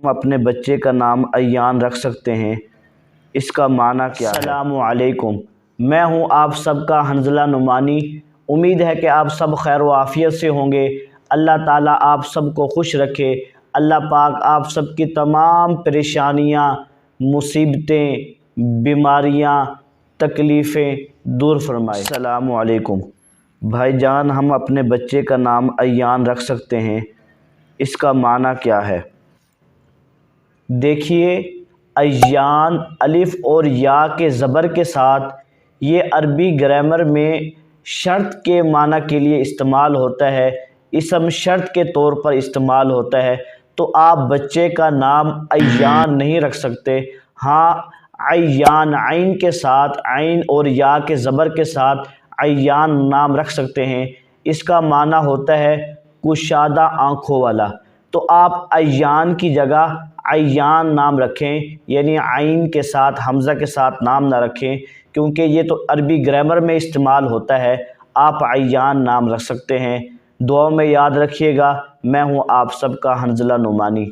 ہم اپنے بچے کا نام ایان رکھ سکتے ہیں، اس کا معنی کیا ہے؟ السلام علیکم، میں ہوں آپ سب کا حنظلہ نعمانی۔ امید ہے کہ آپ سب خیر و عافیت سے ہوں گے۔ اللہ تعالیٰ آپ سب کو خوش رکھے۔ اللہ پاک آپ سب کی تمام پریشانیاں، مصیبتیں، بیماریاں، تکلیفیں دور فرمائے۔ السلام علیکم بھائی جان، ہم اپنے بچے کا نام ایان رکھ سکتے ہیں، اس کا معنی کیا ہے؟ دیکھیے، ایان الف اور یا کے زبر کے ساتھ یہ عربی گرامر میں شرط کے معنی کے لیے استعمال ہوتا ہے، اسم شرط کے طور پر استعمال ہوتا ہے۔ تو آپ بچے کا نام ایان نہیں رکھ سکتے، ہاں ایان عین کے ساتھ، عین اور یا کے زبر کے ساتھ ایان نام رکھ سکتے ہیں۔ اس کا معنی ہوتا ہے کشادہ آنکھوں والا۔ تو آپ ایان کی جگہ ایان نام رکھیں، یعنی عین کے ساتھ حمزہ کے ساتھ نام نہ رکھیں، کیونکہ یہ تو عربی گرامر میں استعمال ہوتا ہے۔ آپ ایان نام رکھ سکتے ہیں۔ دعاؤں میں یاد رکھیے گا۔ میں ہوں آپ سب کا حنظلہ نعمانی۔